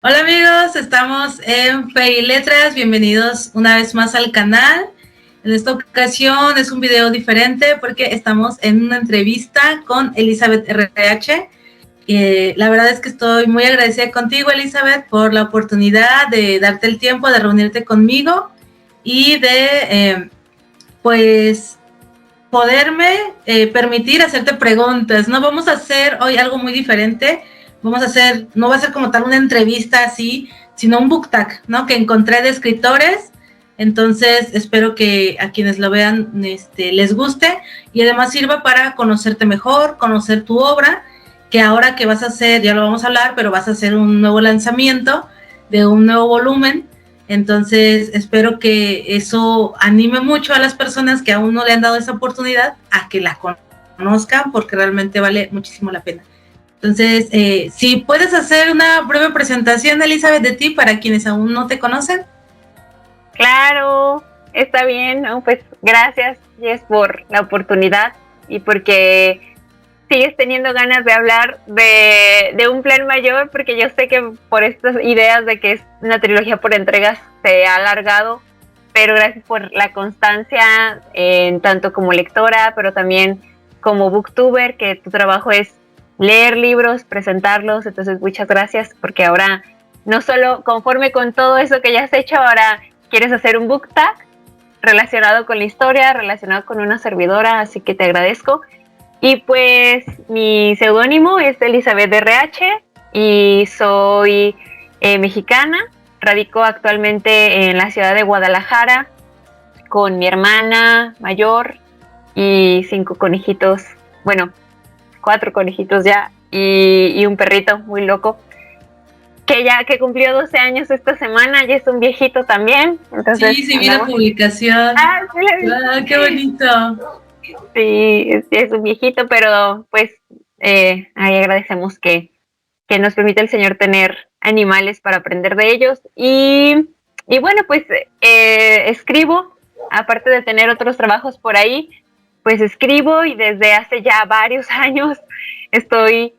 Hola amigos, estamos en Fe y Letras, bienvenidos una vez más al canal. En esta ocasión es un video diferente porque estamos en una entrevista con Elizabeth RH. La verdad es que estoy muy agradecida contigo, Elizabeth, por la oportunidad de darte el tiempo de reunirte conmigo y de pues poderme permitir hacerte preguntas. No vamos a hacer hoy algo muy diferente. Vamos a hacer, no va a ser como tal una entrevista así, sino un book tag, ¿no? Que encontré de escritores. Entonces espero que a quienes lo vean les guste y además sirva para conocerte mejor, conocer tu obra, que ahora que vas a hacer, ya lo vamos a hablar, pero vas a hacer un nuevo lanzamiento de un nuevo volumen. Entonces espero que eso anime mucho a las personas que aún no le han dado esa oportunidad a que la conozcan, porque realmente vale muchísimo la pena. Entonces, si puedes hacer una breve presentación, Elizabeth, de ti para quienes aún no te conocen. Claro, está bien, ¿no? Pues gracias, Jess, por la oportunidad y porque sigues teniendo ganas de hablar de un plan mayor, porque yo sé que por estas ideas de que es una trilogía por entregas se ha alargado, pero gracias por la constancia, tanto como lectora, pero también como booktuber, que tu trabajo es leer libros, presentarlos. Entonces muchas gracias, porque ahora no solo conforme con todo eso que ya has hecho, ahora quieres hacer un book tag relacionado con la historia, relacionado con una servidora, así que te agradezco. Y pues mi seudónimo es Elizabeth RH y soy mexicana. Radico actualmente en la ciudad de Guadalajara con mi hermana mayor y 5 conejitos, bueno, 4 conejitos ya y un perrito muy loco que cumplió 12 años esta semana, ya es un viejito también. Entonces, Sí, vi la publicación. sí, ¡Wow, qué bonito! sí, es un viejito, pero pues ahí agradecemos que nos permite el Señor tener animales para aprender de ellos. Y bueno, pues escribo, aparte de tener otros trabajos por ahí, pues escribo y desde hace ya varios años estoy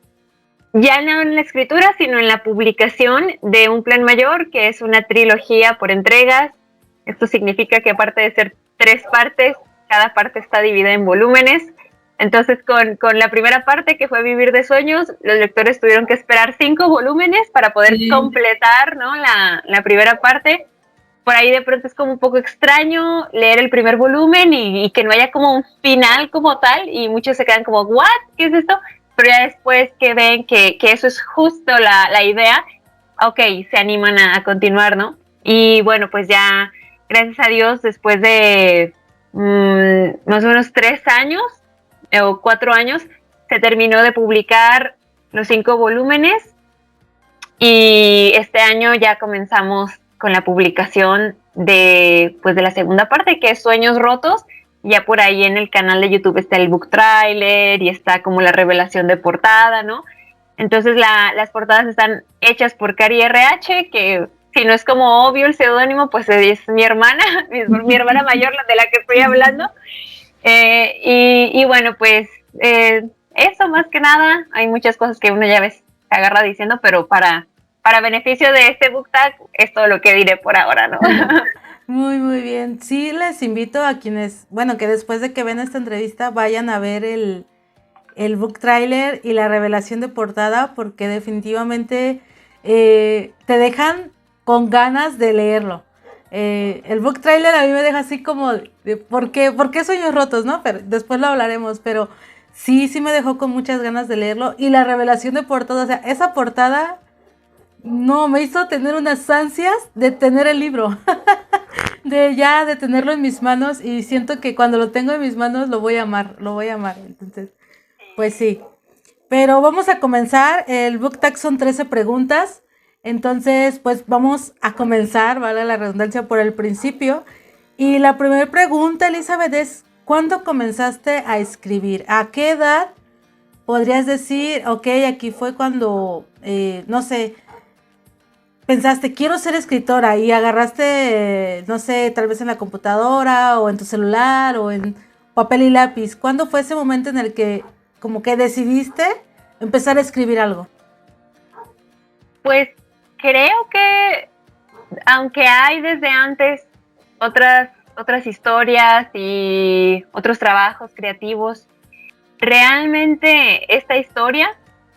ya no en la escritura, sino en la publicación de un plan mayor, que es una trilogía por entregas. Esto significa que aparte de ser 3 partes, cada parte está dividida en volúmenes. Entonces, con la primera parte, que fue Vivir de Sueños, los lectores tuvieron que esperar 5 volúmenes para poder completar, ¿no?, la primera parte. Por ahí de pronto es como un poco extraño leer el primer volumen y que no haya como un final como tal, y muchos se quedan como, ¿what? ¿Qué es esto? Pero ya después que ven que eso es justo la idea, ok, se animan a continuar, ¿no? Y bueno, pues ya, gracias a Dios, después de más o menos 3 años o 4 años, se terminó de publicar los 5 volúmenes y este año ya comenzamos con la publicación pues de la segunda parte, que es Sueños Rotos. Ya por ahí en el canal de YouTube está el book trailer y está como la revelación de portada, ¿no? Entonces las portadas están hechas por Cari RH, que si no es como obvio el seudónimo, pues es mi hermana, mi hermana mayor, de la que estoy hablando. Y bueno, pues eso más que nada. Hay muchas cosas que uno ya ves, se agarra diciendo, pero para beneficio de este book tag es todo lo que diré por ahora, ¿no? Muy bien. Sí, les invito a quienes, bueno, que después de que ven esta entrevista vayan a ver el book trailer y la revelación de portada, porque definitivamente te dejan con ganas de leerlo. El book trailer a mí me deja así como, ¿por qué Sueños Rotos, no? Pero después lo hablaremos, pero sí me dejó con muchas ganas de leerlo. Y la revelación de portada, o sea, esa portada no me hizo tener unas ansias de tener el libro. de tenerlo en mis manos, y siento que cuando lo tengo en mis manos lo voy a amar. Entonces, pues sí. Pero vamos a comenzar. El book tag son 13 preguntas. Entonces, pues vamos a comenzar, vale la redundancia, por el principio. Y la primera pregunta, Elizabeth, es: ¿cuándo comenzaste a escribir? ¿A qué edad podrías decir, ok, aquí fue cuando, no sé, pensaste, quiero ser escritora, y agarraste, no sé, tal vez en la computadora o en tu celular o en papel y lápiz? ¿Cuándo fue ese momento en el que como que decidiste empezar a escribir algo? Pues creo que aunque hay desde antes otras historias y otros trabajos creativos, realmente esta historia,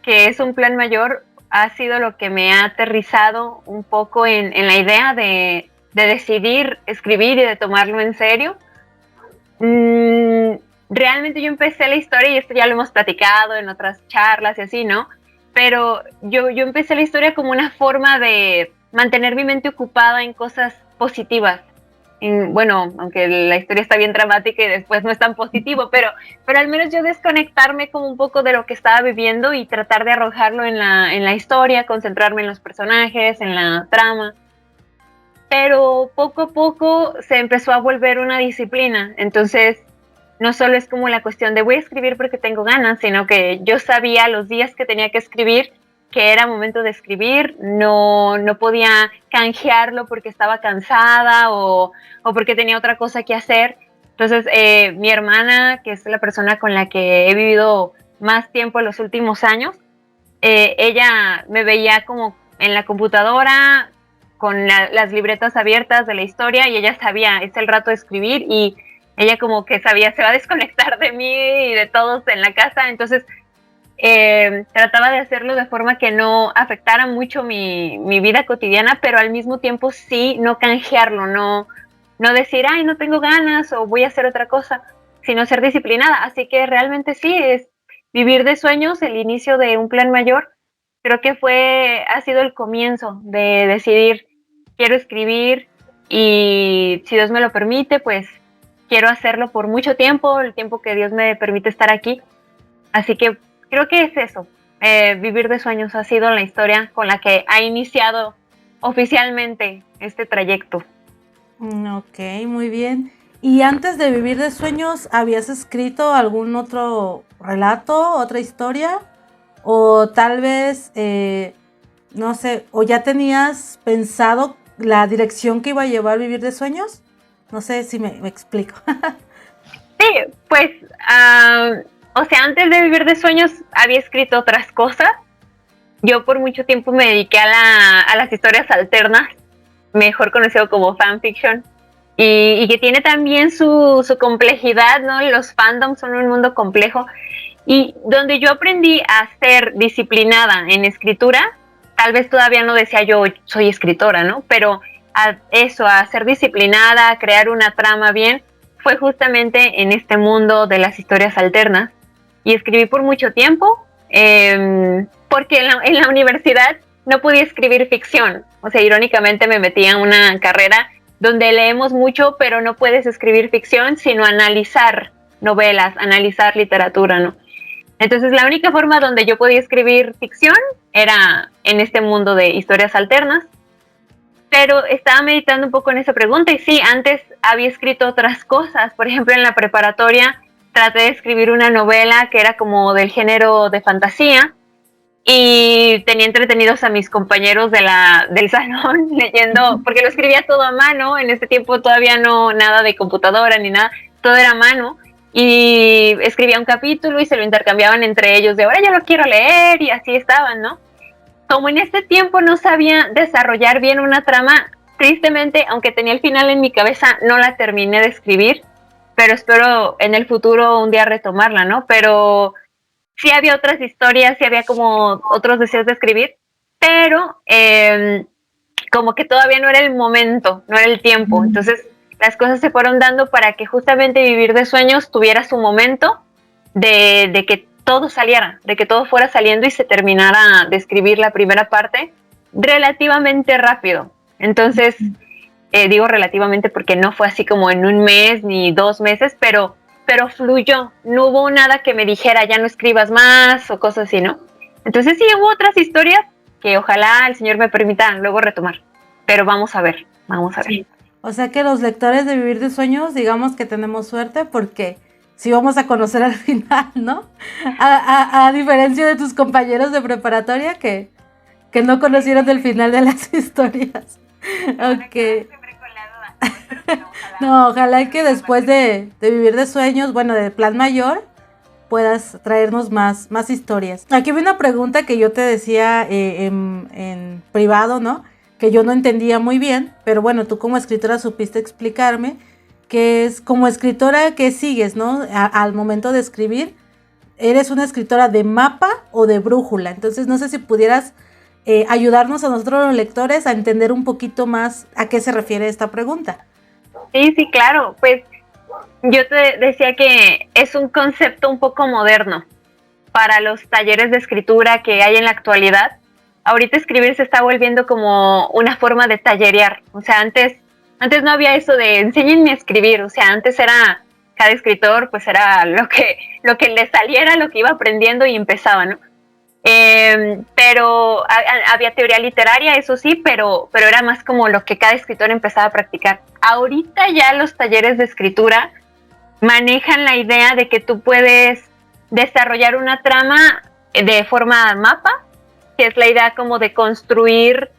que es un plan mayor, ha sido lo que me ha aterrizado un poco en la idea de decidir escribir y de tomarlo en serio. Realmente yo empecé la historia, y esto ya lo hemos platicado en otras charlas y así, ¿no? Pero yo empecé la historia como una forma de mantener mi mente ocupada en cosas positivas. Bueno, aunque la historia está bien dramática y después no es tan positivo, pero al menos yo desconectarme como un poco de lo que estaba viviendo y tratar de arrojarlo en la historia, concentrarme en los personajes, en la trama. Pero poco a poco se empezó a volver una disciplina. Entonces, no solo es como la cuestión de voy a escribir porque tengo ganas, sino que yo sabía los días que tenía que escribir, que era momento de escribir, no podía canjearlo porque estaba cansada o porque tenía otra cosa que hacer. Entonces, mi hermana, que es la persona con la que he vivido más tiempo en los últimos años, ella me veía como en la computadora con las libretas abiertas de la historia, y ella sabía, es el rato de escribir, y ella como que sabía, se va a desconectar de mí y de todos en la casa. Entonces trataba de hacerlo de forma que no afectara mucho mi vida cotidiana, pero al mismo tiempo sí no canjearlo, no decir, ay, no tengo ganas o voy a hacer otra cosa, sino ser disciplinada. Así que realmente sí, es vivir de sueños, el inicio de un plan mayor. Creo que ha sido el comienzo de decidir, quiero escribir, y si Dios me lo permite, pues quiero hacerlo por mucho tiempo, el tiempo que Dios me permite estar aquí. Así que creo que es eso. Vivir de sueños ha sido la historia con la que ha iniciado oficialmente este trayecto. Ok, muy bien. ¿Y antes de Vivir de Sueños, habías escrito algún otro relato, otra historia? O tal vez, no sé, o ya tenías pensado la dirección que iba a llevar Vivir de Sueños? No sé si me explico. Sí, pues, o sea, antes de Vivir de Sueños había escrito otras cosas. Yo por mucho tiempo me dediqué a las historias alternas, mejor conocido como fanfiction, y que tiene también su complejidad, ¿no? Los fandoms son un mundo complejo, y donde yo aprendí a ser disciplinada en escritura. Tal vez todavía no decía yo soy escritora, ¿no? Pero a ser disciplinada, a crear una trama bien, fue justamente en este mundo de las historias alternas. Y escribí por mucho tiempo, porque en la universidad no podía escribir ficción. O sea, irónicamente me metí en una carrera donde leemos mucho, pero no puedes escribir ficción, sino analizar novelas, analizar literatura, ¿no? Entonces la única forma donde yo podía escribir ficción era en este mundo de historias alternas. Pero estaba meditando un poco en esa pregunta, y sí, antes había escrito otras cosas. Por ejemplo, en la preparatoria traté de escribir una novela que era como del género de fantasía, y tenía entretenidos a mis compañeros del salón leyendo, porque lo escribía todo a mano. En ese tiempo todavía no nada de computadora ni nada, todo era a mano, y escribía un capítulo y se lo intercambiaban entre ellos de ahora ya lo quiero leer, y así estaban, ¿no? Como en este tiempo no sabía desarrollar bien una trama, tristemente, aunque tenía el final en mi cabeza, no la terminé de escribir, pero espero en el futuro un día retomarla, ¿no? Pero sí había otras historias, sí había como otros deseos de escribir, pero como que todavía no era el momento, no era el tiempo. Entonces las cosas se fueron dando para que justamente Vivir de Sueños tuviera su momento de que todo saliera, de que todo fuera saliendo y se terminara de escribir la primera parte relativamente rápido. Entonces, digo relativamente porque no fue así como en un mes ni 2 meses, pero fluyó. No hubo nada que me dijera ya no escribas más o cosas así, ¿no? Entonces sí hubo otras historias que ojalá el Señor me permita luego retomar, pero vamos a ver. Sí. O sea que los lectores de Vivir de Sueños, digamos que tenemos suerte porque sí vamos a conocer al final, ¿no? A diferencia de tus compañeros de preparatoria que no conocieron el final de las historias. Ok. No, ojalá que después de Vivir de Sueños, bueno, de Plan Mayor, puedas traernos más historias. Aquí viene una pregunta que yo te decía en privado, ¿no? Que yo no entendía muy bien, pero bueno, tú como escritora supiste explicarme, que es como escritora que sigues, ¿no? Al momento de escribir, ¿eres una escritora de mapa o de brújula? Entonces no sé si pudieras ayudarnos a nosotros los lectores a entender un poquito más a qué se refiere esta pregunta. Sí, claro, pues yo te decía que es un concepto un poco moderno para los talleres de escritura que hay en la actualidad. Ahorita escribir se está volviendo como una forma de tallerear. O sea, antes no había eso de enséñenme a escribir. O sea, antes era cada escritor, pues era lo que le saliera, lo que iba aprendiendo y empezaba, ¿no? Pero había teoría literaria, eso sí, pero era más como lo que cada escritor empezaba a practicar. Ahorita ya los talleres de escritura manejan la idea de que tú puedes desarrollar una trama de forma mapa, que es la idea como de construir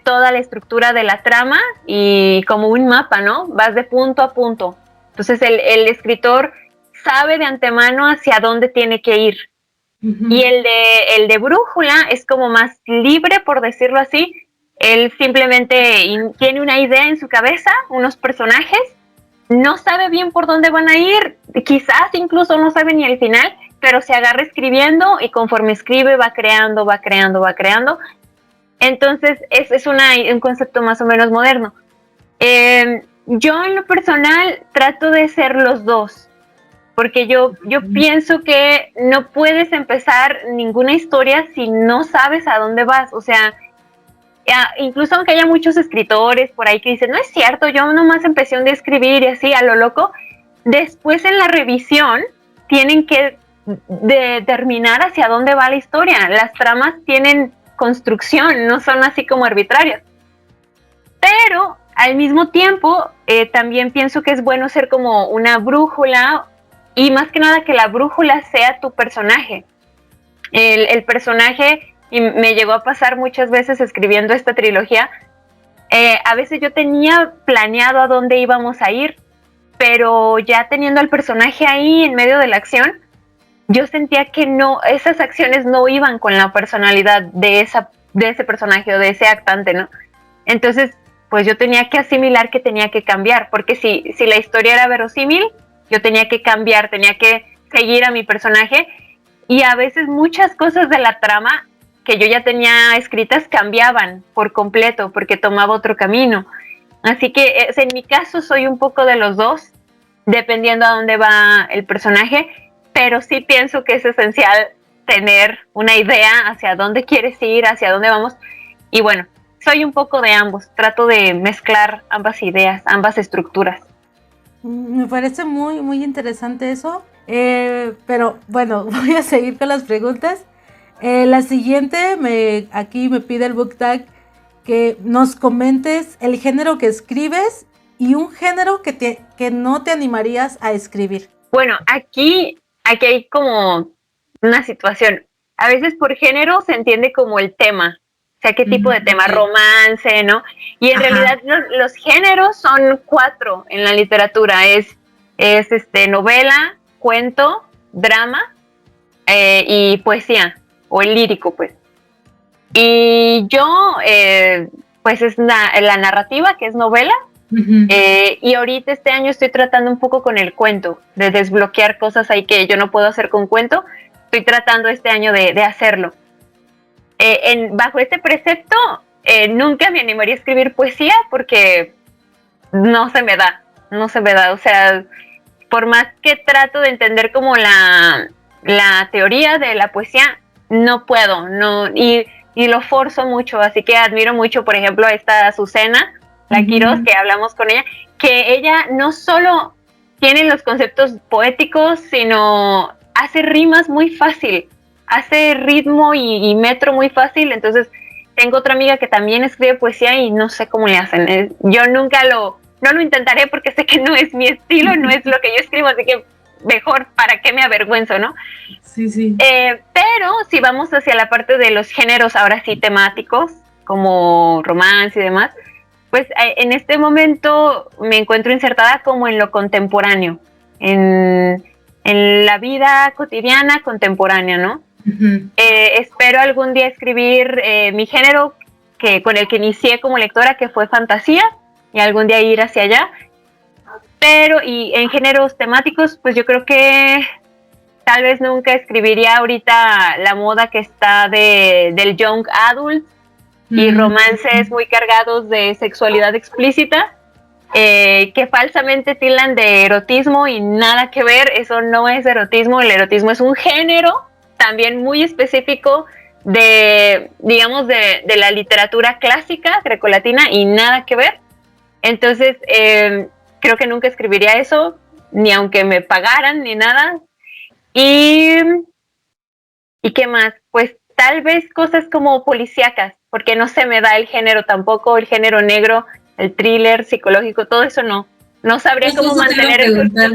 toda la estructura de la trama y como un mapa, ¿no? Vas de punto a punto. Entonces el escritor sabe de antemano hacia dónde tiene que ir. Uh-huh. Y el de brújula es como más libre, por decirlo así. Él simplemente tiene una idea en su cabeza, unos personajes, no sabe bien por dónde van a ir, quizás incluso no sabe ni el final, pero se agarra escribiendo y conforme escribe va creando. Entonces es un concepto más o menos moderno. Yo en lo personal trato de ser los dos, porque yo pienso que no puedes empezar ninguna historia si no sabes a dónde vas. O sea, incluso aunque haya muchos escritores por ahí que dicen, no es cierto, yo nomás empecé un día a escribir y así a lo loco, después en la revisión tienen que determinar hacia dónde va la historia. Las tramas tienen construcción, no son así como arbitrarias. Pero al mismo tiempo también pienso que es bueno ser como una brújula, y más que nada que la brújula sea tu personaje. El personaje, y me llegó a pasar muchas veces escribiendo esta trilogía, a veces yo tenía planeado a dónde íbamos a ir, pero ya teniendo al personaje ahí en medio de la acción, yo sentía que no, esas acciones no iban con la personalidad de ese personaje o de ese actante, ¿no? Entonces, pues yo tenía que asimilar que tenía que cambiar, porque si la historia era verosímil, yo tenía que cambiar, tenía que seguir a mi personaje, y a veces muchas cosas de la trama que yo ya tenía escritas cambiaban por completo porque tomaba otro camino. Así que en mi caso soy un poco de los dos, dependiendo a dónde va el personaje, pero sí pienso que es esencial tener una idea hacia dónde quieres ir, hacia dónde vamos. Y bueno, soy un poco de ambos, trato de mezclar ambas ideas, ambas estructuras. Me parece muy, muy interesante eso, pero bueno, voy a seguir con las preguntas. La siguiente, aquí me pide el book tag que nos comentes el género que escribes y un género que no te animarías a escribir. Bueno, aquí hay como una situación. A veces por género se entiende como el tema, o sea, qué tipo de tema, romance, ¿no? Y en realidad los géneros son 4 en la literatura, es novela, cuento, drama y poesía, o el lírico, pues. Y yo, pues es la narrativa, que es novela, y ahorita este año estoy tratando un poco con el cuento, de desbloquear cosas ahí que yo no puedo hacer con cuento. Estoy tratando este año de hacerlo. Bajo este precepto, nunca me animaría a escribir poesía porque no se me da. O sea, por más que trato de entender como la teoría de la poesía, no puedo, y lo forzo mucho. Así que admiro mucho, por ejemplo, a esta Azucena, la Quiroz, que hablamos con ella, que ella no solo tiene los conceptos poéticos, sino hace rimas muy fácil, hace ritmo y metro muy fácil. Entonces tengo otra amiga que también escribe poesía y no sé cómo le hacen. Yo nunca no lo intentaré porque sé que no es mi estilo, no es lo que yo escribo, así que mejor, ¿para qué me avergüenzo, no? Sí. Pero si vamos hacia la parte de los géneros, ahora sí temáticos, como romance y demás, pues en este momento me encuentro insertada como en lo contemporáneo, en en la vida cotidiana contemporánea, ¿no? Ujú. Espero algún día escribir mi género con el que inicié como lectora, que fue fantasía, y algún día ir hacia allá. Pero, y en géneros temáticos, pues yo creo que tal vez nunca escribiría ahorita la moda que está del young adult y romances muy cargados de sexualidad explícita, que falsamente tildan de erotismo y nada que ver. Eso no es erotismo. El erotismo es un género también muy específico digamos, de la literatura clásica grecolatina y nada que ver. Entonces, creo que nunca escribiría eso, ni aunque me pagaran, ni nada. ¿Y qué más? Pues tal vez cosas como policíacas, porque no se me da el género tampoco, el género negro, el thriller psicológico, todo eso no. No sabría Justo cómo eso te iba a mantener preguntar.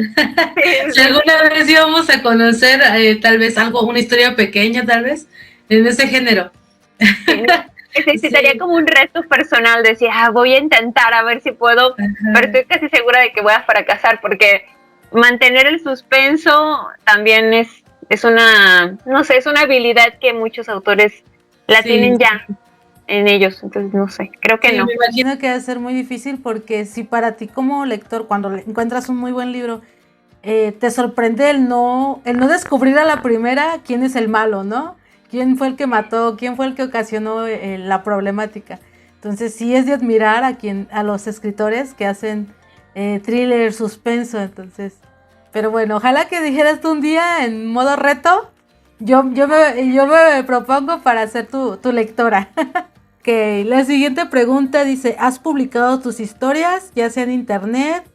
eso. Si alguna vez íbamos a conocer tal vez algo, una historia pequeña tal vez, en ese género. Necesitaría Sí. como un reto personal, decir, voy a intentar a ver si puedo, pero estoy casi segura de que voy a fracasar, porque mantener el suspenso también es una, no sé, es una habilidad que muchos autores la tienen ya en ellos, entonces no sé, creo que sí, no. Me imagino que va a ser muy difícil porque si para ti como lector, cuando encuentras un muy buen libro, te sorprende el no descubrir a la primera quién es el malo, ¿no? ¿Quién fue el que mató? ¿Quién fue el que ocasionó la problemática? Entonces sí es de admirar a los escritores que hacen thriller, suspenso, entonces. Pero bueno, ojalá que dijeras tú un día en modo reto, yo me propongo para ser tu lectora. Ok, la siguiente pregunta dice, ¿has publicado tus historias, ya sea en internet,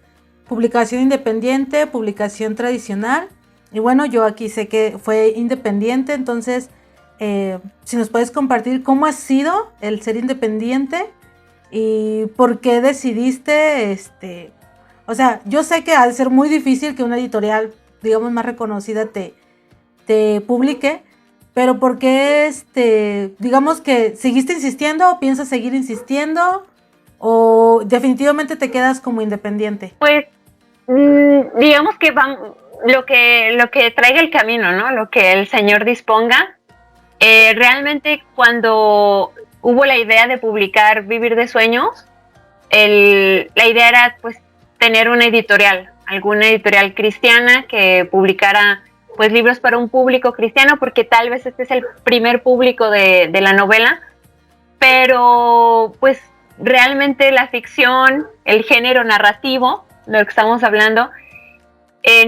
publicación independiente, publicación tradicional? Y bueno, yo aquí sé que fue independiente, entonces, si nos puedes compartir cómo ha sido el ser independiente y por qué decidiste, o sea, yo sé que al ser muy difícil que una editorial, digamos, más reconocida te publique, pero ¿por qué, digamos que seguiste insistiendo o piensas seguir insistiendo o definitivamente te quedas como independiente? Pues digamos que lo que traiga el camino, ¿no? Lo que el Señor disponga. Realmente cuando hubo la idea de publicar Vivir de Sueños, la idea era pues tener una editorial, alguna editorial cristiana que publicara pues libros para un público cristiano, porque tal vez este es el primer público de la novela, pero pues realmente la ficción, el género narrativo, de lo que estamos hablando,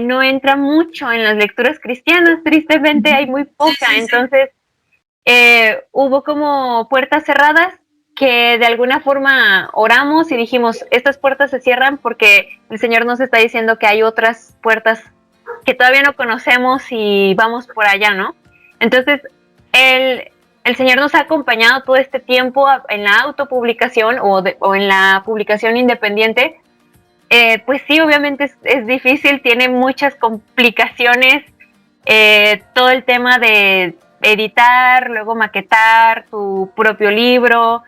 no entra mucho en las lecturas cristianas, tristemente hay muy poca, entonces hubo como puertas cerradas que de alguna forma oramos y dijimos, estas puertas se cierran porque el Señor nos está diciendo que hay otras puertas que todavía no conocemos y vamos por allá, ¿no? Entonces, el Señor nos ha acompañado todo este tiempo en la autopublicación o en la publicación independiente. Pues sí, obviamente es difícil, tiene muchas complicaciones, todo el tema de editar, luego maquetar tu propio libro,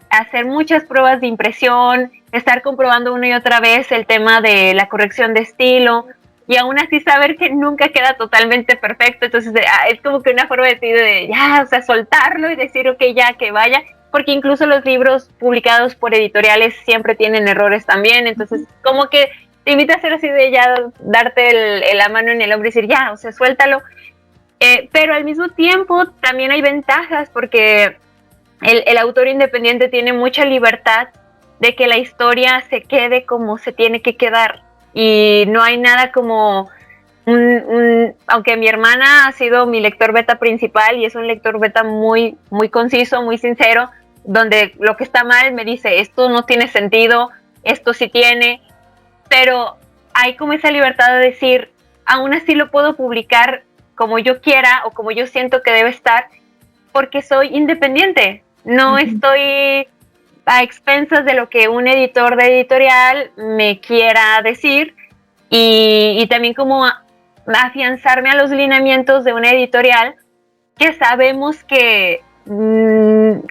hacer muchas pruebas de impresión, estar comprobando una y otra vez el tema de la corrección de estilo, y aún así saber que nunca queda totalmente perfecto. Entonces es como que una forma de ya, o sea, soltarlo y decir, ok, ya, que vaya, porque incluso los libros publicados por editoriales siempre tienen errores también, entonces como que te invita a hacer así de ya, darte la mano en el hombro y decir, ya, o sea, suéltalo. Pero al mismo tiempo también hay ventajas porque el autor independiente tiene mucha libertad de que la historia se quede como se tiene que quedar, y no hay nada como aunque mi hermana ha sido mi lector beta principal y es un lector beta muy, muy conciso, muy sincero, donde lo que está mal me dice, esto no tiene sentido, esto sí tiene, pero hay como esa libertad de decir, aún así lo puedo publicar como yo quiera o como yo siento que debe estar, porque soy independiente, no estoy a expensas de lo que un editor de editorial me quiera decir, y también como afianzarme a los lineamientos de una editorial que sabemos que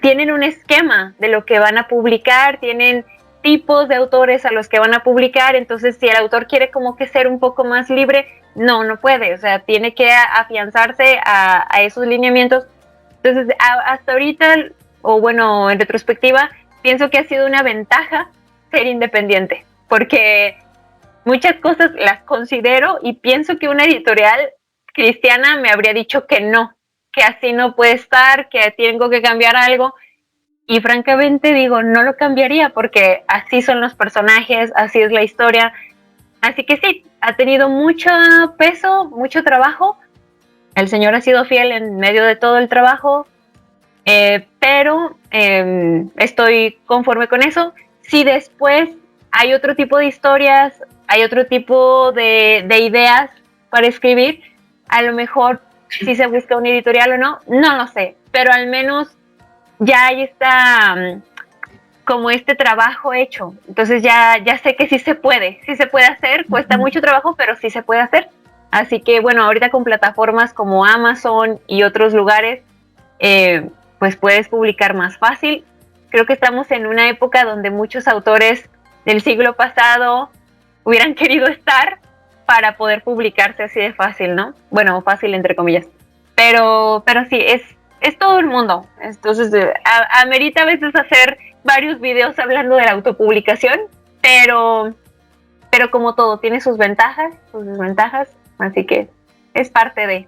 tienen un esquema de lo que van a publicar, tienen tipos de autores a los que van a publicar, entonces si el autor quiere como que ser un poco más libre, no puede, o sea, tiene que afianzarse a esos lineamientos. Entonces, hasta ahorita, o bueno, en retrospectiva, pienso que ha sido una ventaja ser independiente, porque muchas cosas las considero y pienso que una editorial cristiana me habría dicho que no, que así no puede estar, que tengo que cambiar algo. Y francamente digo, no lo cambiaría porque así son los personajes, así es la historia. Así que sí, ha tenido mucho peso, mucho trabajo. El Señor ha sido fiel en medio de todo el trabajo, pero estoy conforme con eso. Si después hay otro tipo de historias, hay otro tipo de ideas para escribir, a lo mejor si se busca un editorial o no, no lo sé, pero al menos ya hay como este trabajo hecho, entonces ya sé que sí se puede hacer, cuesta mucho trabajo, pero sí se puede hacer. Así que bueno, ahorita con plataformas como Amazon y otros lugares, pues puedes publicar más fácil. Creo que estamos en una época donde muchos autores del siglo pasado hubieran querido estar para poder publicarse así de fácil, ¿no? Bueno, fácil entre comillas. Pero sí, es todo el mundo. Entonces, amerita a veces hacer varios videos hablando de la autopublicación, pero como todo, tiene sus ventajas, sus desventajas, así que es parte de...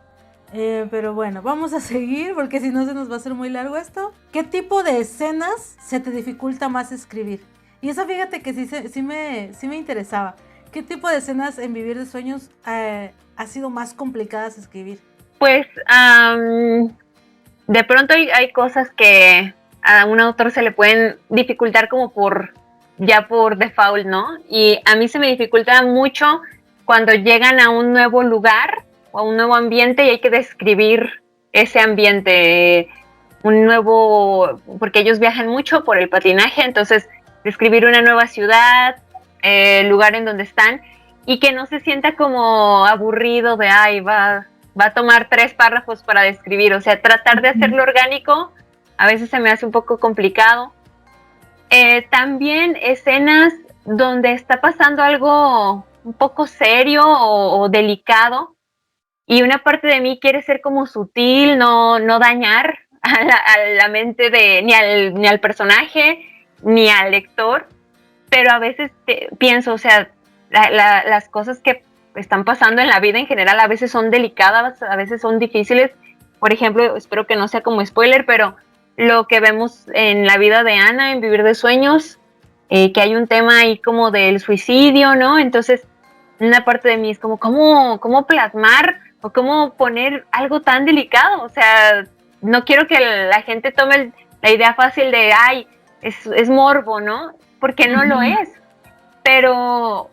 Pero bueno, vamos a seguir porque si no se nos va a hacer muy largo esto. ¿Qué tipo de escenas se te dificulta más escribir? Y eso fíjate que sí me interesaba. ¿Qué tipo de escenas en Vivir de Sueños ha sido más complicadas de escribir? Pues de pronto hay cosas que a un autor se le pueden dificultar como por default, ¿no? Y a mí se me dificulta mucho cuando llegan a un nuevo lugar o a un nuevo ambiente y hay que describir ese ambiente, porque ellos viajan mucho por el patinaje, entonces describir una nueva ciudad, el lugar en donde están, y que no se sienta como aburrido de, va a tomar 3 párrafos para describir, o sea, tratar de hacerlo orgánico, a veces se me hace un poco complicado. También escenas donde está pasando algo un poco serio o delicado, y una parte de mí quiere ser como sutil, no dañar a la mente ni al personaje, ni al lector, pero a veces pienso, o sea, las cosas que están pasando en la vida en general a veces son delicadas, a veces son difíciles. Por ejemplo, espero que no sea como spoiler, pero lo que vemos en la vida de Ana, en Vivir de Sueños, que hay un tema ahí como del suicidio, ¿no? Entonces, una parte de mí es como, ¿cómo plasmar o cómo poner algo tan delicado? O sea, no quiero que la gente tome la idea fácil de, es morbo, ¿no? Porque no lo es. Pero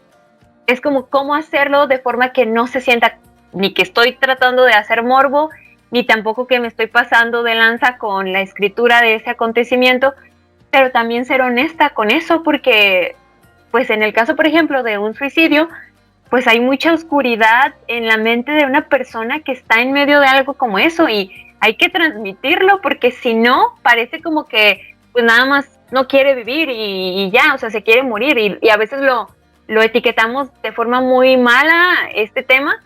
es como cómo hacerlo de forma que no se sienta ni que estoy tratando de hacer morbo, ni tampoco que me estoy pasando de lanza con la escritura de ese acontecimiento, pero también ser honesta con eso, porque pues en el caso, por ejemplo, de un suicidio, pues hay mucha oscuridad en la mente de una persona que está en medio de algo como eso, y hay que transmitirlo, porque si no, parece como que pues nada más no quiere vivir y ya, o sea, se quiere morir, y a veces lo etiquetamos de forma muy mala este tema,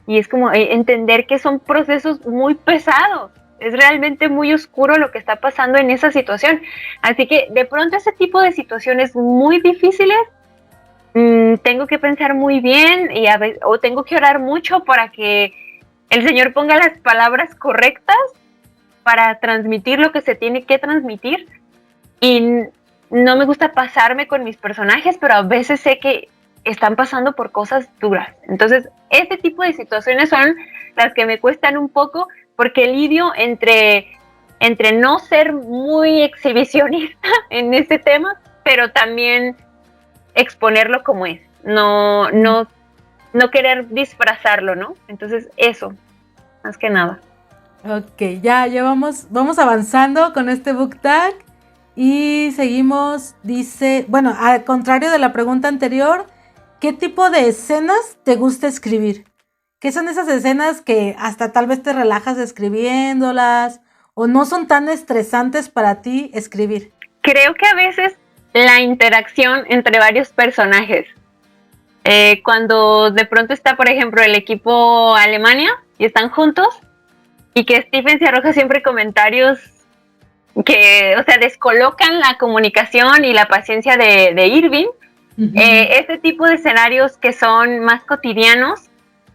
y es como entender que son procesos muy pesados, es realmente muy oscuro lo que está pasando en esa situación. Así que de pronto ese tipo de situaciones muy difíciles, tengo que pensar muy bien o tengo que orar mucho para que el Señor ponga las palabras correctas para transmitir lo que se tiene que transmitir. Y no me gusta pasarme con mis personajes, pero a veces sé que están pasando por cosas duras. Entonces, este tipo de situaciones son las que me cuestan un poco, porque lidio entre no ser muy exhibicionista en este tema, pero también exponerlo como es. No querer disfrazarlo, ¿no? Entonces, eso, más que nada. Ok, vamos avanzando con este book tag. Y seguimos, dice, bueno, al contrario de la pregunta anterior, ¿qué tipo de escenas te gusta escribir? ¿Qué son esas escenas que hasta tal vez te relajas escribiéndolas o no son tan estresantes para ti escribir? Creo que a veces la interacción entre varios personajes. Cuando de pronto está, por ejemplo, el equipo Alemania y están juntos, y que Stephen se arroja siempre comentarios que, o sea, descolocan la comunicación y la paciencia de Irving. Ese tipo de escenarios que son más cotidianos,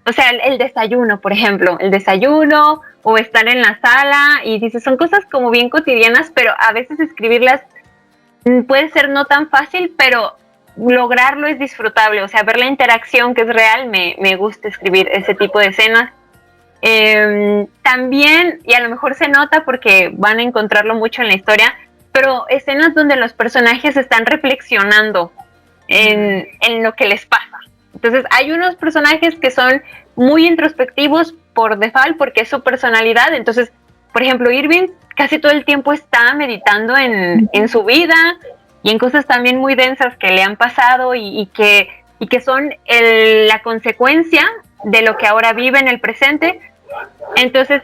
o sea, el desayuno, por ejemplo, el desayuno o estar en la sala, y dices, son cosas como bien cotidianas, pero a veces escribirlas puede ser no tan fácil, pero lograrlo es disfrutable, o sea, ver la interacción que es real, me gusta escribir ese tipo de escenas. También, y a lo mejor se nota porque van a encontrarlo mucho en la historia, pero escenas donde los personajes están reflexionando en lo que les pasa. Entonces hay unos personajes que son muy introspectivos por default porque es su personalidad. Entonces, por ejemplo, Irving casi todo el tiempo está meditando en su vida y en cosas también muy densas que le han pasado y que son la consecuencia de lo que ahora vive en el presente. Entonces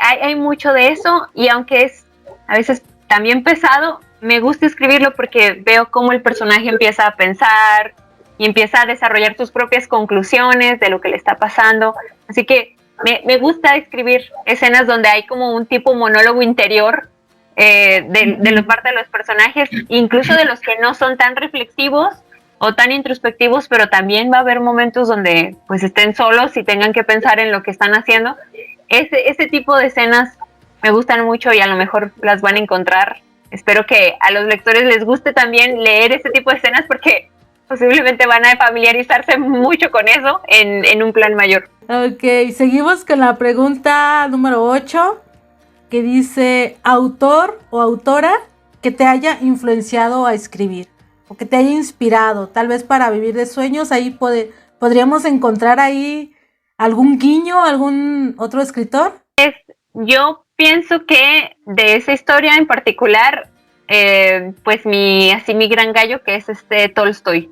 hay mucho de eso, y aunque es a veces también pesado, me gusta escribirlo porque veo cómo el personaje empieza a pensar y empieza a desarrollar sus propias conclusiones de lo que le está pasando. Así que me gusta escribir escenas donde hay como un tipo monólogo interior de la parte de los personajes, incluso de los que no son tan reflexivos o tan introspectivos, pero también va a haber momentos donde pues estén solos y tengan que pensar en lo que están haciendo. Ese tipo de escenas me gustan mucho y a lo mejor las van a encontrar. Espero que a los lectores les guste también leer ese tipo de escenas porque posiblemente van a familiarizarse mucho con eso en un plan mayor. Ok, seguimos con la pregunta número 8, que dice, autor o autora que te haya influenciado a escribir o que te haya inspirado, tal vez para vivir de sueños. Ahí podríamos encontrar ahí algún guiño, algún otro escritor. Yo pienso que de esa historia en particular, pues mi gran gallo, que es Tolstoy.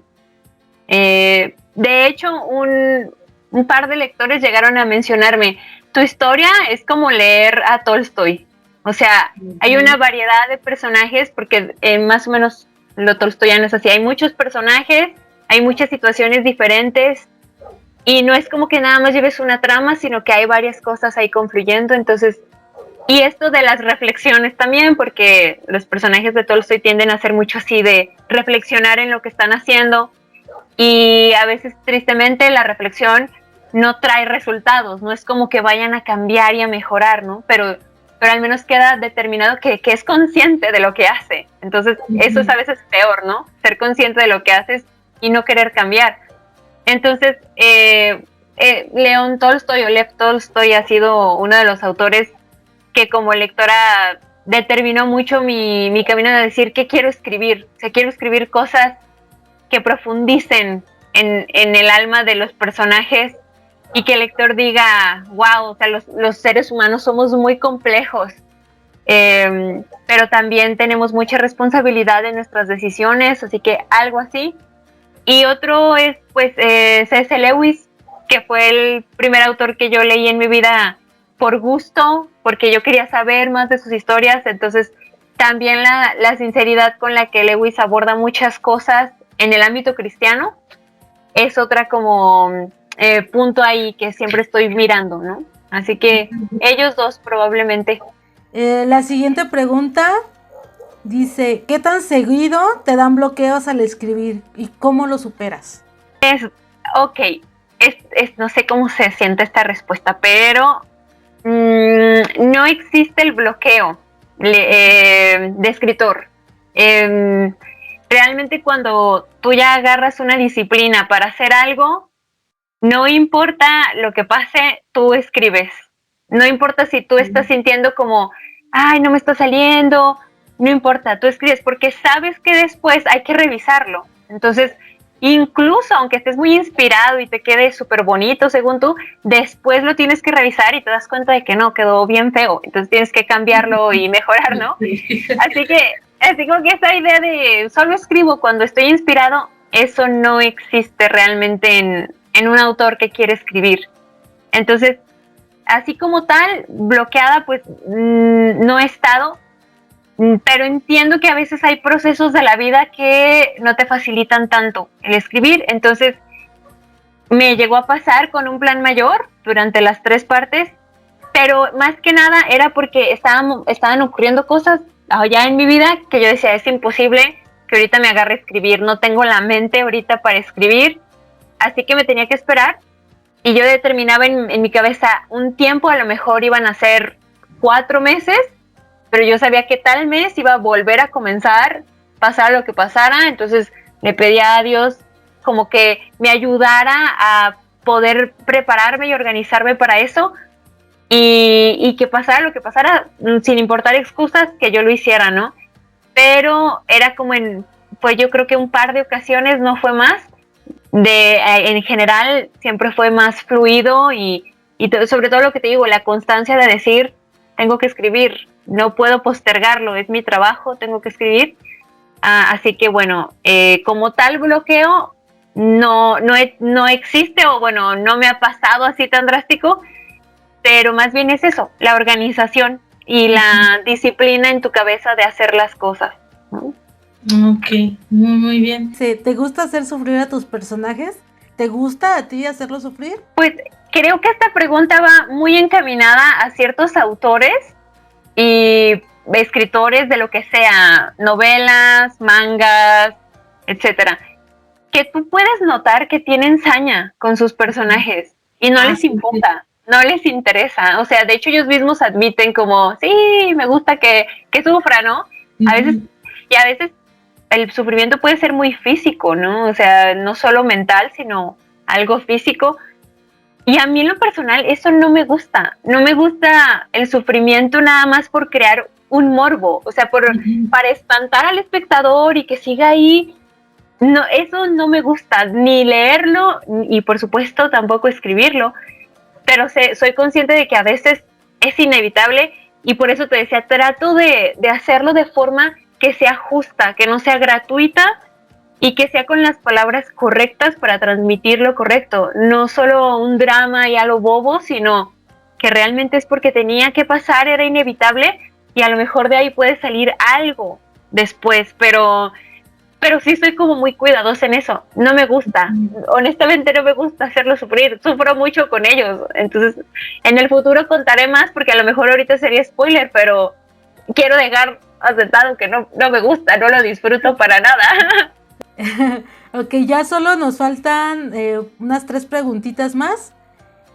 De hecho, un par de lectores llegaron a mencionarme, tu historia es como leer a Tolstoy. O sea, hay una variedad de personajes, porque más o menos lo tolstoyano es así, hay muchos personajes, hay muchas situaciones diferentes, y no es como que nada más lleves una trama, sino que hay varias cosas ahí confluyendo. Entonces, y esto de las reflexiones también, porque los personajes de Tolstoy tienden a ser mucho así de reflexionar en lo que están haciendo, y a veces tristemente la reflexión no trae resultados, no es como que vayan a cambiar y a mejorar, ¿no? Pero al menos queda determinado que es consciente de lo que hace. Entonces eso es a veces peor, ¿no? Ser consciente de lo que haces y no querer cambiar. Entonces León Tolstoy o Lev Tolstoy ha sido uno de los autores que como lectora determinó mucho mi camino de decir qué quiero escribir. O sea, quiero escribir cosas que profundicen en el alma de los personajes y que el lector diga, wow, o sea, los seres humanos somos muy complejos, pero también tenemos mucha responsabilidad en nuestras decisiones, así que algo así. Y otro es pues C.S. Lewis, que fue el primer autor que yo leí en mi vida por gusto, porque yo quería saber más de sus historias. Entonces también la sinceridad con la que Lewis aborda muchas cosas en el ámbito cristiano es otra como punto ahí que siempre estoy mirando, ¿no? Así que ellos dos probablemente. La siguiente pregunta dice, ¿qué tan seguido te dan bloqueos al escribir y cómo lo superas? No sé cómo se siente esta respuesta, pero no existe el bloqueo de escritor. Realmente cuando tú ya agarras una disciplina para hacer algo, no importa lo que pase, tú escribes. No importa si tú estás sintiendo como, ay, no me está saliendo, no importa, tú escribes porque sabes que después hay que revisarlo. Entonces, incluso aunque estés muy inspirado y te quede súper bonito según tú, después lo tienes que revisar y te das cuenta de que no, quedó bien feo. Entonces tienes que cambiarlo y mejorar, ¿no? Así como que esa idea de solo escribo cuando estoy inspirado, eso no existe realmente en un autor que quiere escribir. Entonces, así como tal, bloqueada, pues no he estado, pero entiendo que a veces hay procesos de la vida que no te facilitan tanto el escribir. Entonces me llegó a pasar con un plan mayor durante las 3 partes, pero más que nada era porque estaban ocurriendo cosas allá en mi vida que yo decía, es imposible que ahorita me agarre a escribir, no tengo la mente ahorita para escribir, así que me tenía que esperar, y yo determinaba en mi cabeza un tiempo, a lo mejor iban a ser 4 meses, pero yo sabía que tal mes iba a volver a comenzar, pasara lo que pasara. Entonces le pedía a Dios como que me ayudara a poder prepararme y organizarme para eso, y que pasara lo que pasara, sin importar excusas, que yo lo hiciera, ¿no? Pero era como pues yo creo que un par de ocasiones, no fue más. En general siempre fue más fluido, y sobre todo lo que te digo, la constancia de decir, tengo que escribir, no puedo postergarlo, es mi trabajo, tengo que escribir. Así que bueno, como tal bloqueo no existe, o bueno, no me ha pasado así tan drástico, pero más bien es eso, la organización y la disciplina en tu cabeza de hacer las cosas, ¿no? Ok, muy bien. Sí, ¿te gusta hacer sufrir a tus personajes? ¿Te gusta a ti hacerlos sufrir? Pues creo que esta pregunta va muy encaminada a ciertos autores y escritores de lo que sea, novelas, mangas, etcétera, que tú puedes notar que tienen saña con sus personajes y no les importa, no les interesa. O sea, de hecho ellos mismos admiten como, sí, me gusta que sufra, ¿no? A veces, y a veces el sufrimiento puede ser muy físico, ¿no? O sea, no solo mental, sino algo físico. Y a mí en lo personal eso no me gusta. No me gusta el sufrimiento nada más por crear un morbo, o sea, para espantar al espectador y que siga ahí. No, eso no me gusta, ni leerlo y por supuesto tampoco escribirlo, pero soy consciente de que a veces es inevitable, y por eso te decía, trato de hacerlo de forma que sea justa, que no sea gratuita, y que sea con las palabras correctas para transmitir lo correcto, no solo un drama y a lo bobo, sino que realmente es porque tenía que pasar, era inevitable, y a lo mejor de ahí puede salir algo después, pero sí soy como muy cuidadosa en eso, no me gusta, honestamente no me gusta hacerlo sufrir, sufro mucho con ellos. Entonces en el futuro contaré más, porque a lo mejor ahorita sería spoiler, pero quiero dejar asentado que no me gusta, no lo disfruto para nada. Ok, ya solo nos faltan unas 3 preguntitas más.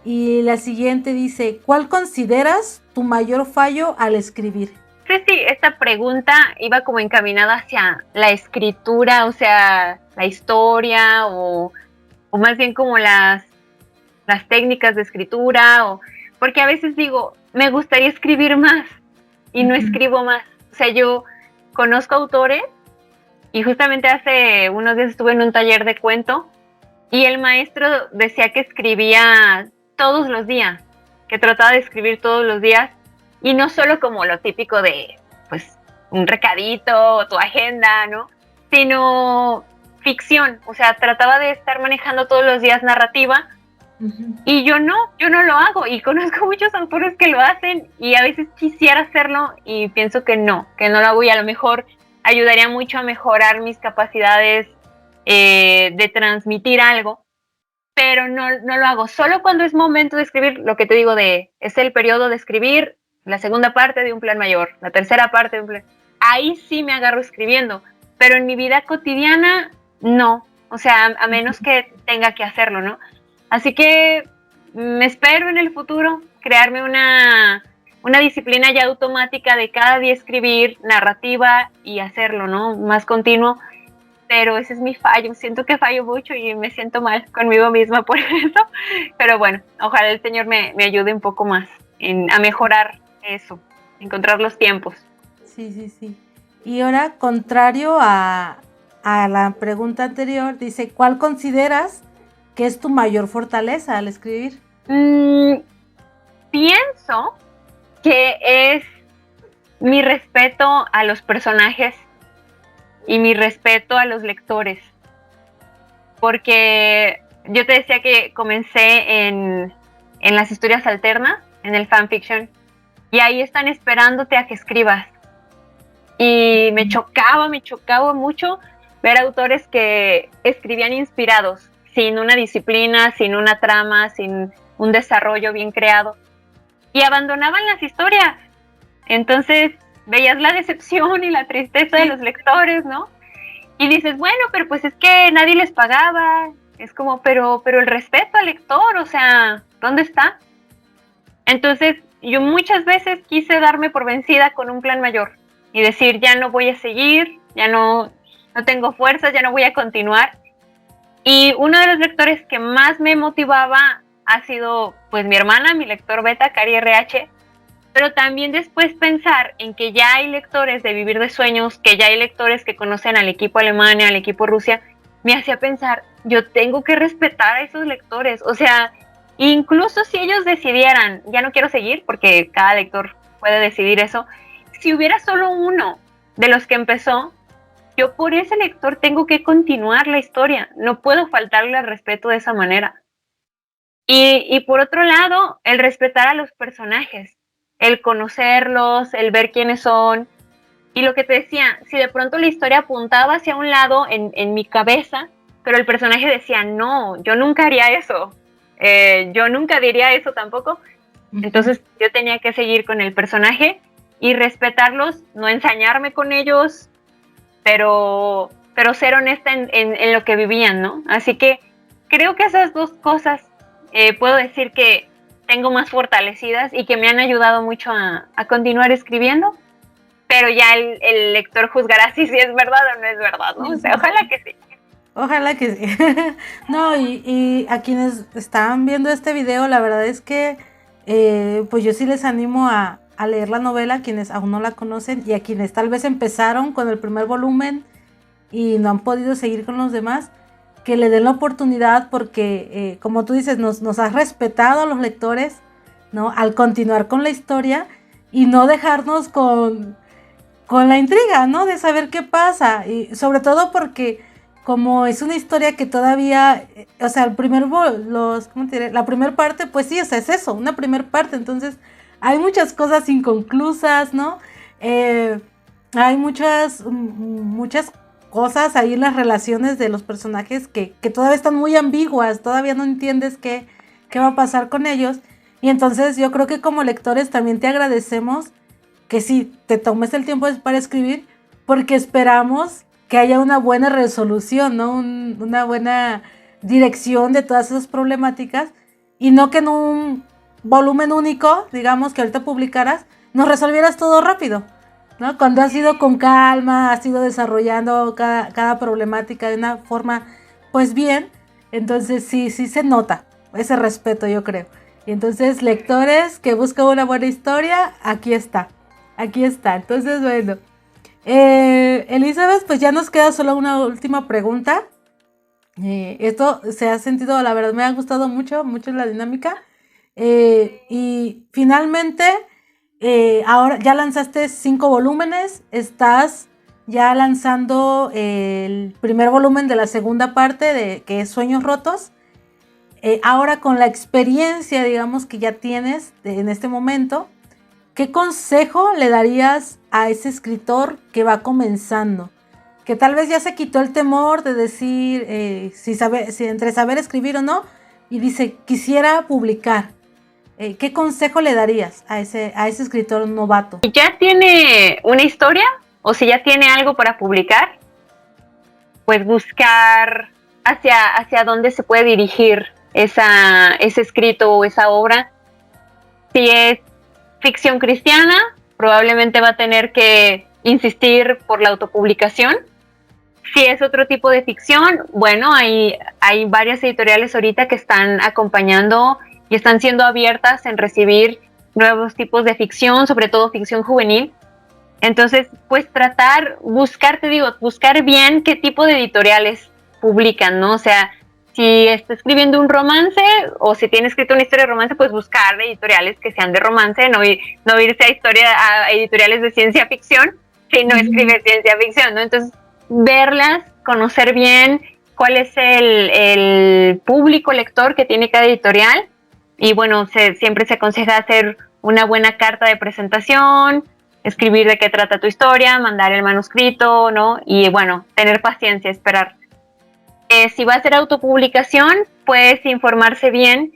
Y la siguiente dice, ¿cuál consideras tu mayor fallo al escribir? Sí, esta pregunta iba como encaminada hacia la escritura, o sea, la historia, o más bien como las técnicas de escritura, porque a veces digo, me gustaría escribir más y no escribo más. O sea, yo conozco autores, y justamente hace unos días estuve en un taller de cuento, y el maestro decía que escribía todos los días, que trataba de escribir todos los días, y no solo como lo típico de, pues, un recadito o tu agenda, ¿no? Sino ficción, o sea, trataba de estar manejando todos los días narrativa, y yo no lo hago, y conozco muchos autores que lo hacen, y a veces quisiera hacerlo, y pienso que no lo hago, y a lo mejor ayudaría mucho a mejorar mis capacidades de transmitir algo, pero no lo hago. Solo cuando es momento de escribir, lo que te digo, es el periodo de escribir la segunda parte de un plan mayor, la tercera parte de un plan, ahí sí me agarro escribiendo, pero en mi vida cotidiana no, o sea, a menos que tenga que hacerlo, ¿no? Así que me espero en el futuro crearme una disciplina ya automática de cada día escribir narrativa y hacerlo, ¿no? Más continuo. Pero ese es mi fallo, siento que fallo mucho y me siento mal conmigo misma por eso, pero bueno, ojalá el Señor me ayude un poco más a mejorar eso, encontrar los tiempos. Sí. Y ahora, contrario a la pregunta anterior, dice, ¿cuál consideras que es tu mayor fortaleza al escribir? Pienso que es mi respeto a los personajes y mi respeto a los lectores, porque yo te decía que comencé en las historias alternas, en el fanfiction, y ahí están esperándote a que escribas, Y me chocaba mucho ver autores que escribían inspirados, sin una disciplina, sin una trama, sin un desarrollo bien creado, y abandonaban las historias. Entonces veías la decepción y la tristeza de los lectores, ¿no? Y dices, bueno, pero pues es que nadie les pagaba. Es como, pero el respeto al lector, o sea, ¿dónde está? Entonces yo muchas veces quise darme por vencida con un plan mayor y decir, ya no voy a seguir, ya no tengo fuerzas, ya no voy a continuar. Y uno de los lectores que más me motivaba ha sido pues mi hermana, mi lector beta, Cari RH, pero también después pensar en que ya hay lectores de Vivir de Sueños, que ya hay lectores que conocen al equipo Alemania, al equipo Rusia, me hacía pensar, yo tengo que respetar a esos lectores, o sea, incluso si ellos decidieran, ya no quiero seguir, porque cada lector puede decidir eso, si hubiera solo uno de los que empezó, yo por ese lector tengo que continuar la historia, no puedo faltarle al respeto de esa manera. Y por otro lado, el respetar a los personajes, el conocerlos, el ver quiénes son. Y lo que te decía, si de pronto la historia apuntaba hacia un lado en mi cabeza, pero el personaje decía, no, yo nunca haría eso, yo nunca diría eso tampoco. Entonces yo tenía que seguir con el personaje y respetarlos, no ensañarme con ellos, pero ser honesta en lo que vivían, ¿no? Así que creo que esas dos cosas puedo decir que tengo más fortalecidas y que me han ayudado mucho a continuar escribiendo, pero ya el lector juzgará si es verdad o no es verdad, ¿no? O sea, ojalá que sí. Ojalá que sí. No, y a quienes están viendo este video, la verdad es que pues yo sí les animo a leer la novela, a quienes aún no la conocen y a quienes tal vez empezaron con el primer volumen y no han podido seguir con los demás, que le den la oportunidad porque, como tú dices, nos has respetado a los lectores, ¿no? Al continuar con la historia y no dejarnos con la intriga, ¿no? De saber qué pasa. Y sobre todo porque como es una historia que todavía, o sea, la primera parte, pues sí, o sea, es eso, una primera parte. Entonces, hay muchas cosas inconclusas, ¿no? Hay muchas cosas ahí en las relaciones de los personajes que todavía están muy ambiguas, todavía no entiendes qué va a pasar con ellos. Y entonces yo creo que como lectores también te agradecemos que sí, te tomes el tiempo para escribir, porque esperamos que haya una buena resolución, ¿no? Una buena dirección de todas esas problemáticas y no que en un volumen único, digamos, que ahorita publicaras, nos resolvieras todo rápido, ¿no? Cuando has ido con calma, has ido desarrollando cada problemática de una forma, pues bien, entonces sí se nota ese respeto, yo creo. Y entonces, lectores que buscan una buena historia, aquí está. Entonces, bueno, Elizabeth, pues ya nos queda solo una última pregunta. Esto se ha sentido, la verdad, me ha gustado mucho la dinámica. Y finalmente, ahora ya lanzaste 5 volúmenes, estás ya lanzando el primer volumen de la segunda parte, de que es Sueños Rotos. Ahora con la experiencia, digamos, que ya tienes en este momento, ¿qué consejo le darías a ese escritor que va comenzando? Que tal vez ya se quitó el temor de decir si entre saber escribir o no, y dice, quisiera publicar. ¿Qué consejo le darías a ese escritor novato? Si ya tiene una historia o si ya tiene algo para publicar, pues buscar hacia dónde se puede dirigir ese escrito o esa obra. Si es ficción cristiana, probablemente va a tener que insistir por la autopublicación. Si es otro tipo de ficción, bueno, hay varias editoriales ahorita que están acompañando y están siendo abiertas en recibir nuevos tipos de ficción, sobre todo ficción juvenil. Entonces, pues buscar bien qué tipo de editoriales publican, ¿no? O sea, si está escribiendo un romance o si tiene escrito una historia de romance, pues buscar editoriales que sean de romance, no irse a editoriales de ciencia ficción si no escribe ciencia ficción, ¿no? Entonces, verlas, conocer bien cuál es el público lector que tiene cada editorial y bueno, siempre se aconseja hacer una buena carta de presentación, escribir de qué trata tu historia, mandar el manuscrito, ¿no? Y bueno, tener paciencia, esperar. Si va a ser autopublicación, pues informarse bien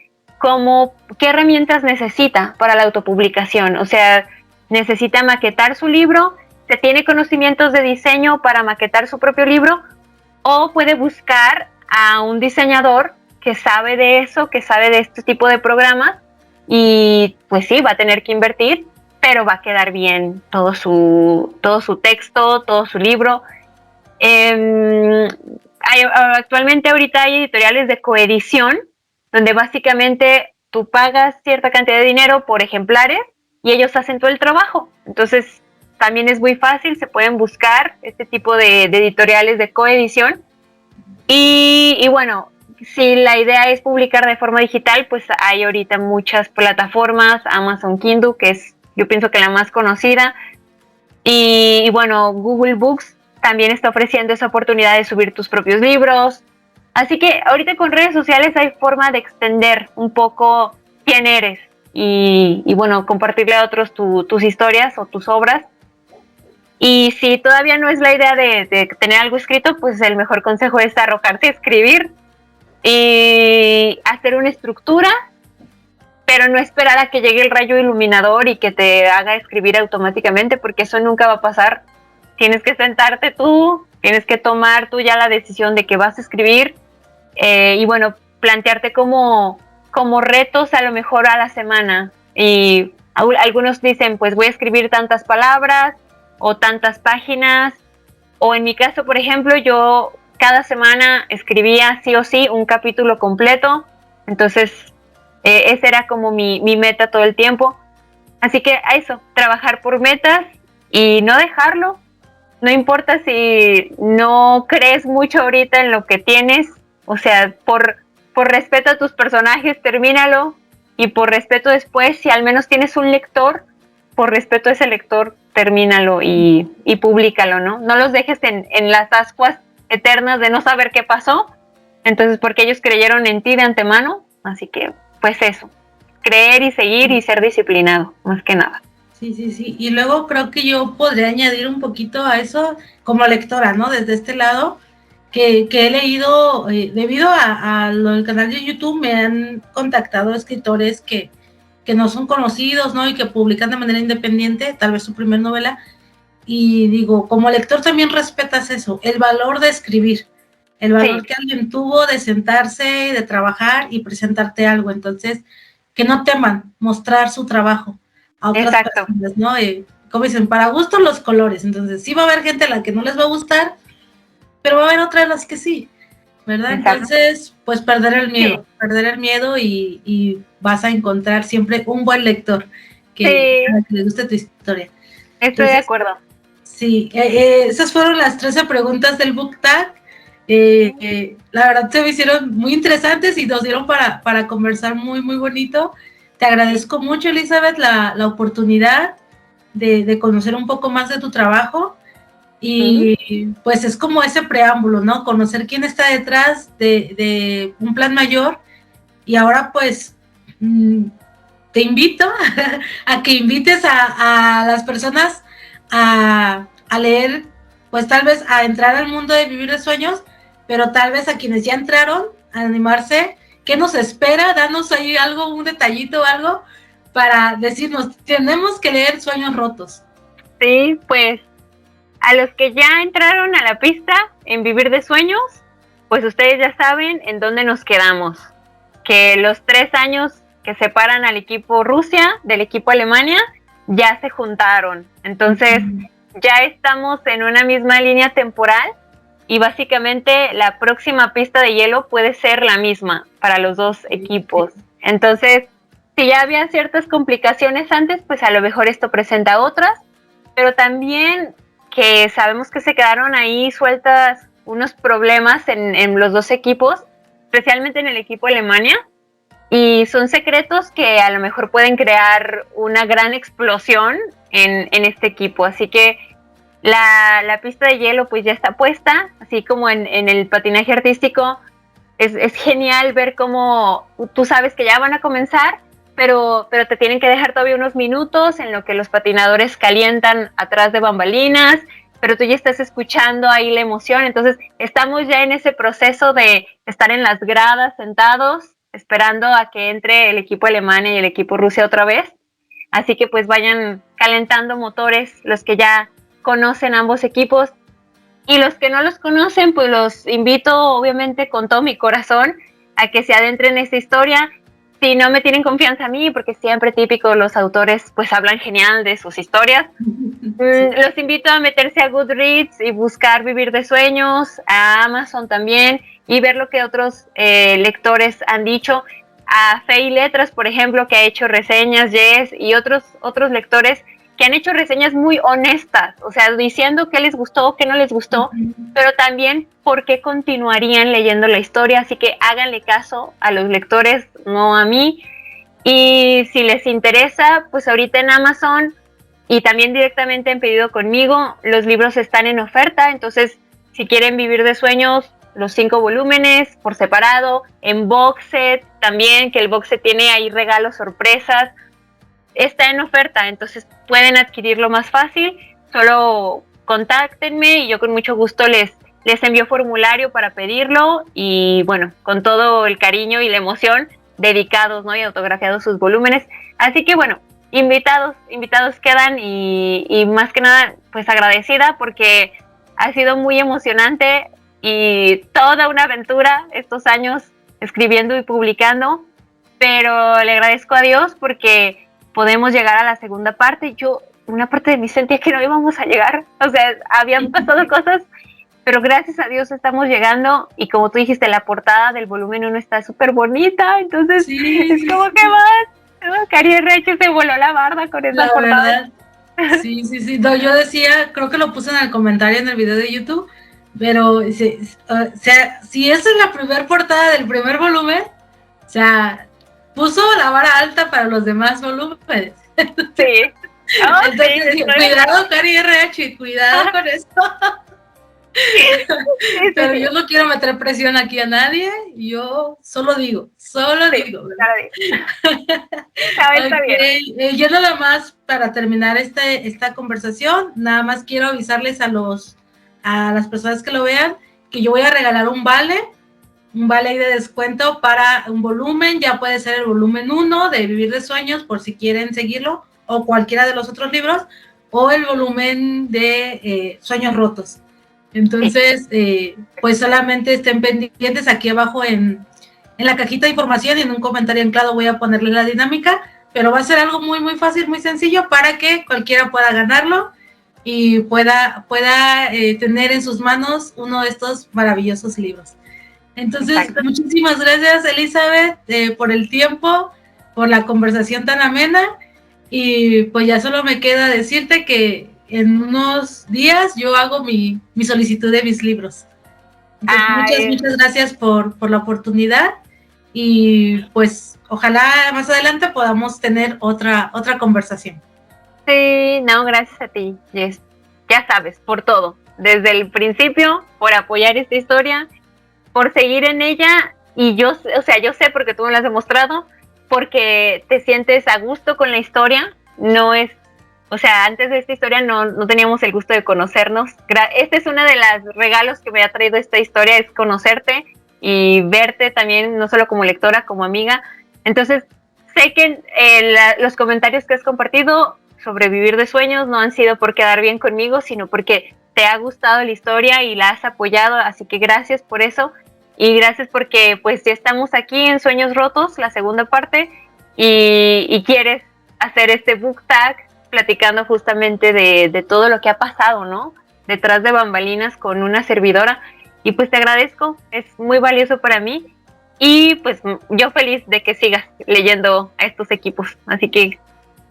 qué herramientas necesita para la autopublicación. O sea, necesita maquetar su libro, se tiene conocimientos de diseño para maquetar su propio libro, o puede buscar a un diseñador que sabe de eso, que sabe de este tipo de programas, y pues sí, va a tener que invertir, pero va a quedar bien todo su texto, todo su libro. Actualmente ahorita hay editoriales de coedición, donde básicamente tú pagas cierta cantidad de dinero por ejemplares y ellos hacen todo el trabajo. Entonces también es muy fácil, se pueden buscar este tipo de editoriales de coedición. Y bueno, si la idea es publicar de forma digital, pues hay ahorita muchas plataformas, Amazon Kindle, que es, yo pienso que la más conocida, y bueno, Google Books también está ofreciendo esa oportunidad de subir tus propios libros. Así que ahorita con redes sociales hay forma de extender un poco quién eres y bueno, compartirle a otros tus historias o tus obras. Y si todavía no es la idea de tener algo escrito, pues el mejor consejo es arrojarse a escribir y hacer una estructura, pero no esperar a que llegue el rayo iluminador y que te haga escribir automáticamente, porque eso nunca va a pasar. Tienes que sentarte tú, tienes que tomar tú ya la decisión de que vas a escribir, y bueno, plantearte como retos a lo mejor a la semana. Y algunos dicen, pues voy a escribir tantas palabras o tantas páginas, o en mi caso, por ejemplo, yo cada semana escribía sí o sí un capítulo completo. Entonces esa era como mi meta todo el tiempo. Así que a eso, trabajar por metas y no dejarlo. No importa si no crees mucho ahorita en lo que tienes, o sea, por respeto a tus personajes, termínalo, y por respeto después, si al menos tienes un lector, por respeto a ese lector, termínalo y públicalo, ¿no? No los dejes en las ascuas eternas de no saber qué pasó, entonces porque ellos creyeron en ti de antemano. Así que, pues eso, creer y seguir y ser disciplinado, más que nada. Sí. Y luego creo que yo podría añadir un poquito a eso como lectora, ¿no? Desde este lado, que he leído, debido a lo del canal de YouTube, me han contactado escritores que no son conocidos, ¿no? Y que publican de manera independiente, tal vez su primer novela. Y digo, como lector también respetas eso, el valor de escribir, el valor que alguien tuvo de sentarse, de trabajar y presentarte algo. Entonces, que no teman mostrar su trabajo a otras personas, ¿no? Como dicen, para gusto los colores. Entonces, sí va a haber gente a la que no les va a gustar, pero va a haber otras a las que sí, ¿verdad? Entonces, pues perder el miedo y vas a encontrar siempre un buen lector que le guste tu historia. Estoy de acuerdo. Sí, esas fueron las 13 preguntas del Book Tag. La verdad se me hicieron muy interesantes y nos dieron para conversar muy, muy bonito. Te agradezco mucho, Elizabeth, la oportunidad de conocer un poco más de tu trabajo. Y pues es como ese preámbulo, ¿no? Conocer quién está detrás de un plan mayor. Y ahora pues te invito a que invites a las personas a leer, pues tal vez a entrar al mundo de vivir de sueños, pero tal vez a quienes ya entraron, a animarse. ¿Qué nos espera? Danos ahí algo, un detallito o algo para decirnos, tenemos que leer Sueños Rotos. Sí, pues a los que ya entraron a la pista en Vivir de Sueños, pues ustedes ya saben en dónde nos quedamos, que los 3 años que separan al equipo Rusia del equipo Alemania ya se juntaron. Entonces ya estamos en una misma línea temporal y básicamente la próxima pista de hielo puede ser la misma para los dos equipos. Entonces, si ya había ciertas complicaciones antes, pues a lo mejor esto presenta otras, pero también que sabemos que se quedaron ahí sueltas unos problemas en los dos equipos, especialmente en el equipo Alemania, y son secretos que a lo mejor pueden crear una gran explosión en este equipo. Así que la pista de hielo pues ya está puesta, así como en el patinaje artístico. Es genial ver cómo tú sabes que ya van a comenzar pero te tienen que dejar todavía unos minutos en lo que los patinadores calientan atrás de bambalinas, pero tú ya estás escuchando ahí la emoción. Entonces estamos ya en ese proceso de estar en las gradas sentados, esperando a que entre el equipo Alemania y el equipo Rusia otra vez. Así que pues vayan calentando motores los que ya conocen ambos equipos, y los que no los conocen, pues los invito obviamente con todo mi corazón a que se adentren en esta historia. Si no me tienen confianza a mí, porque siempre típico, los autores pues hablan genial de sus historias, los invito a meterse a Goodreads y buscar Vivir de Sueños, a Amazon también, y ver lo que otros lectores han dicho. A Fe y Letras, por ejemplo, que ha hecho reseñas, Jess, y otros lectores que han hecho reseñas muy honestas, o sea, diciendo qué les gustó, qué no les gustó, pero también por qué continuarían leyendo la historia. Así que háganle caso a los lectores, no a mí. Y si les interesa, pues ahorita en Amazon y también directamente en Pedido Conmigo, los libros están en oferta. Entonces, si quieren Vivir de Sueños, los 5 volúmenes por separado, en box set también, que el box set tiene ahí regalos, sorpresas, está en oferta, entonces pueden adquirirlo más fácil. Solo contáctenme y yo con mucho gusto les envío formulario para pedirlo, y bueno, con todo el cariño y la emoción, dedicados, ¿no? Y autografiados sus volúmenes. Así que bueno, invitados quedan, y más que nada pues agradecida, porque ha sido muy emocionante y toda una aventura estos años escribiendo y publicando, pero le agradezco a Dios porque podemos llegar a la segunda parte. Yo, una parte de mí sentía que no íbamos a llegar, o sea, habían pasado cosas, pero gracias a Dios estamos llegando, y como tú dijiste, la portada del volumen 1 está súper bonita, entonces es como que más, Cari RH se voló la barda con esa portada. Verdad. Sí, no, yo decía, creo que lo puse en el comentario en el video de YouTube, pero o sea, si esa es la primera portada del primer volumen, o sea, puso la vara alta para los demás volúmenes. Sí. Oh, entonces, sí, cuidado, Cari RH, cuidado con esto. Pero yo no quiero meter presión aquí a nadie, yo solo digo. Okay. Yo nada más, para terminar esta conversación, nada más quiero avisarles a las personas que lo vean, que yo voy a regalar un vale de descuento para un volumen. Ya puede ser el volumen 1 de Vivir de Sueños, por si quieren seguirlo, o cualquiera de los otros libros, o el volumen de Sueños Rotos. Entonces, pues solamente estén pendientes. Aquí abajo en la cajita de información y en un comentario anclado voy a ponerle la dinámica, pero va a ser algo muy, muy fácil, muy sencillo, para que cualquiera pueda ganarlo y pueda tener en sus manos uno de estos maravillosos libros. Entonces, exacto, muchísimas gracias, Elizabeth, por el tiempo, por la conversación tan amena, y pues ya solo me queda decirte que en unos días yo hago mi solicitud de mis libros. Entonces, muchas gracias por la oportunidad, y pues ojalá más adelante podamos tener otra conversación. Sí, no, gracias a ti, Jess. Ya sabes, por todo, desde el principio, por apoyar esta historia, por seguir en ella, y yo sé porque tú me lo has demostrado, porque te sientes a gusto con la historia. No es, o sea, antes de esta historia no teníamos el gusto de conocernos. Este es uno de los regalos que me ha traído esta historia, es conocerte y verte también, no solo como lectora, como amiga. Entonces, sé que los comentarios que has compartido sobre Vivir de Sueños no han sido por quedar bien conmigo, sino porque te ha gustado la historia y la has apoyado, así que gracias por eso. Y gracias porque pues ya estamos aquí en Sueños Rotos, la segunda parte, y quieres hacer este book tag platicando justamente de todo lo que ha pasado, ¿no? Detrás de bambalinas con una servidora. Y pues te agradezco, es muy valioso para mí, y pues yo feliz de que sigas leyendo a estos equipos. Así que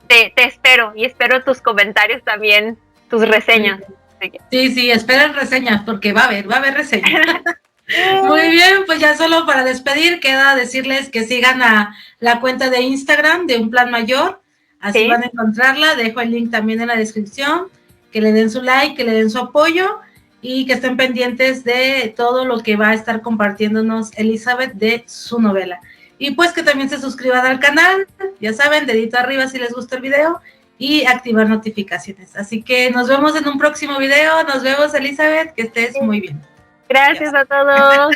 te espero, y espero tus comentarios también, tus reseñas. Sí, esperen reseñas, porque va a haber reseñas. Muy bien, pues ya solo para despedir queda decirles que sigan a la cuenta de Instagram de Un Plan Mayor, así ¿sí? Van a encontrarla, dejo el link también en la descripción, que le den su like, que le den su apoyo, y que estén pendientes de todo lo que va a estar compartiéndonos Elizabeth de su novela. y pues que también se suscriban al canal, ya saben, dedito arriba si les gusta el video y activar notificaciones. Así que nos vemos en un próximo video, nos vemos Elizabeth, que estés muy bien. Gracias a todos.